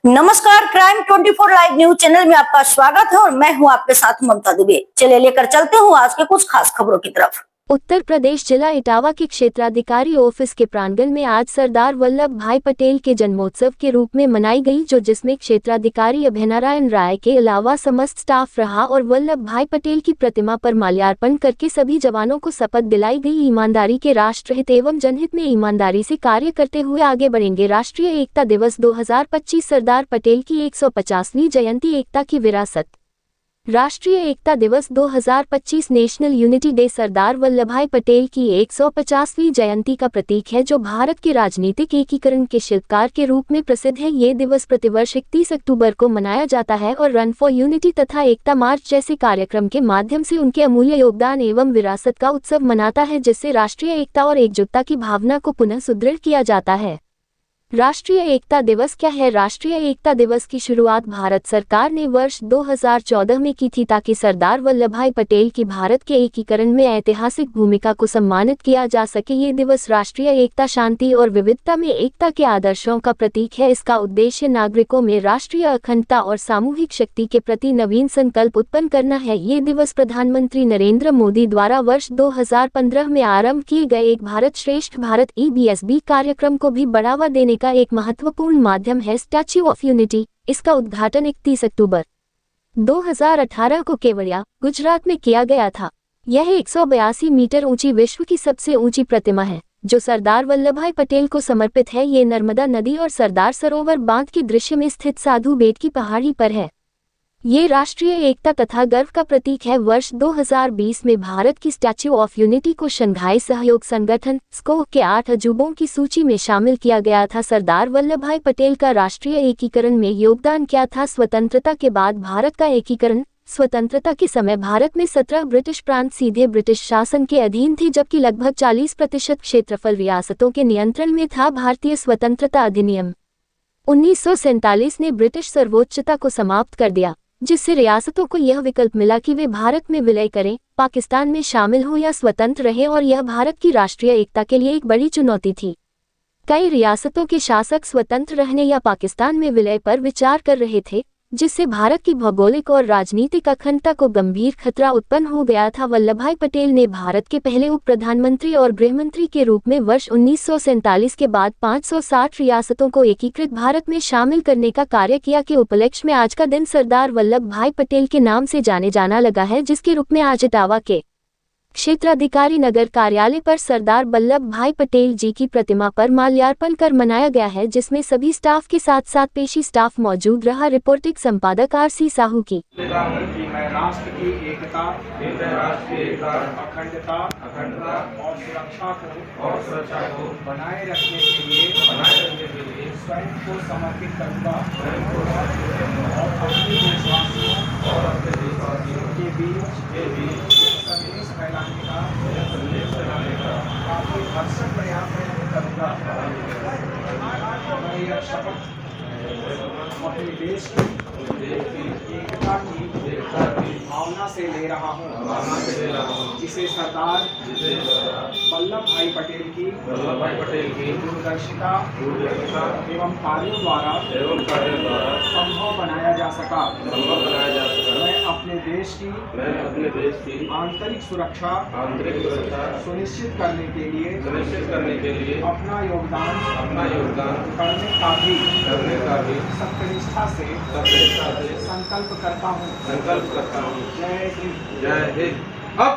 नमस्कार, crime 24 live news channel में आपका स्वागत है और मैं हूं आपके साथ ममता दुबे। चलिए लेकर चलते हूं आज के कुछ खास खबरों की तरफ। उत्तर प्रदेश जिला इटावा के क्षेत्राधिकारी ऑफिस के प्रांगण में आज सरदार वल्लभ भाई पटेल के जन्मोत्सव के रूप में मनाई गई, जिसमें क्षेत्राधिकारी अभयनारायण राय के अलावा समस्त स्टाफ रहा और वल्लभ भाई पटेल की प्रतिमा पर माल्यार्पण करके सभी जवानों को शपथ दिलाई गई। ईमानदारी के राष्ट्रहित एवं जनहित में ईमानदारी से कार्य करते हुए आगे बढ़ेंगे। राष्ट्रीय एकता दिवस 2025 सरदार पटेल की 150वीं जयंती, एकता की विरासत। राष्ट्रीय एकता दिवस 2025 national unity day Sardar Vallabhbhai Patel की 150वीं जयंती का प्रतीक है, जो भारत के राजनीतिक एकीकरण के शिल्पकार के रूप में प्रसिद्ध है। ये दिवस प्रतिवर्ष 31 अक्टूबर को मनाया जाता है और रन फॉर यूनिटी तथा एकता मार्च जैसे कार्यक्रम के माध्यम से उनके अमूल्य योगदान एवं विरासत का उत्सव मनाता है, जिससे राष्ट्रीय एकता और एकजुटता की भावना को पुनः सुदृढ़ किया जाता है। राष्ट्रीय एकता दिवस क्या है? राष्ट्रीय एकता दिवस की शुरुआत भारत सरकार ने वर्ष 2014 में की थी, ताकि सरदार वल्लभभाई पटेल की भारत के एकीकरण में ऐतिहासिक भूमिका को सम्मानित किया जा सके। ये दिवस राष्ट्रीय एकता, शांति और विविधता में एकता के आदर्शों का प्रतीक है। इसका उद्देश्य नागरिकों में राष्ट्रीय अखंडता और सामूहिक शक्ति के प्रति नवीन संकल्प उत्पन्न करना है। ये दिवस प्रधानमंत्री नरेंद्र मोदी द्वारा वर्ष 2015 में आरंभ किए गए एक भारत श्रेष्ठ भारत EBSB कार्यक्रम को भी बढ़ावा देने का एक महत्वपूर्ण माध्यम है। स्टैच्यू ऑफ यूनिटी, इसका उद्घाटन 31 अक्टूबर 2018 को केवड़िया, गुजरात में किया गया था। यह 182 मीटर ऊंची विश्व की सबसे ऊंची प्रतिमा है, जो सरदार वल्लभभाई पटेल को समर्पित है। ये नर्मदा नदी और सरदार सरोवर बांध के दृश्य में स्थित साधु बेट की पहाड़ी पर है। ये राष्ट्रीय एकता तथा गर्व का प्रतीक है। वर्ष 2020 में भारत की स्टैच्यू ऑफ यूनिटी को शंघाई सहयोग संगठन SCO के 8 अजूबों की सूची में शामिल किया गया था। सरदार वल्लभभाई पटेल का राष्ट्रीय एकीकरण में योगदान क्या था? स्वतंत्रता के बाद भारत का एकीकरण। स्वतंत्रता के समय भारत में 17 ब्रिटिश प्रांत सीधे ब्रिटिश शासन के अधीन थे, जबकि लगभग 40% क्षेत्रफल रियासतों के नियंत्रण में था। भारतीय स्वतंत्रता अधिनियम 1947 ने ब्रिटिश सर्वोच्चता को समाप्त कर दिया, जिससे रियासतों को यह विकल्प मिला कि वे भारत में विलय करें, पाकिस्तान में शामिल हों या स्वतंत्र रहें, और यह भारत की राष्ट्रीय एकता के लिए एक बड़ी चुनौती थी। कई रियासतों के शासक स्वतंत्र रहने या पाकिस्तान में विलय पर विचार कर रहे थे, जिससे भारत की भौगोलिक और राजनीतिक अखंडता को गंभीर खतरा उत्पन्न हो गया था। वल्लभभाई पटेल ने भारत के पहले उप प्रधानमंत्री और गृहमंत्री के रूप में वर्ष 1947 के बाद 560 रियासतों को एकीकृत भारत में शामिल करने का कार्य किया। के उपलक्ष्य में आज का दिन सरदार वल्लभ भाई पटेल के नाम से जाने जाना लगा है, जिसके रूप में आज इटावा के क्षेत्राधिकारी नगर कार्यालय पर सरदार वल्लभ भाई पटेल जी की प्रतिमा पर माल्यार्पण कर मनाया गया है, जिसमें सभी स्टाफ के साथ साथ पेशी स्टाफ मौजूद रहा। रिपोर्टिंग संपादक RC साहू की। मैं राष्ट्र की एकता, अखंडता और सुरक्षा को बनाए रखने के लिए स्वयं को समर्पित करूंगा और अपने देशवासियों के बीच संदेश फैलाने का काफी भरसक प्रयास करूंगा। मैं यह शपथ अपने देश की एकता की भावना से ले रहा हूँ, जिसे सरदार वल्लभ भाई पटेल की दूरदर्शिता एवं कार्यों द्वारा संभव बनाया जा सका। मैं अपने देश की आंतरिक सुरक्षा सुनिश्चित करने के लिए अपना योगदान करने का भी सत्यनिष्ठा से संकल्प करता हूँ। जय हिंद। अब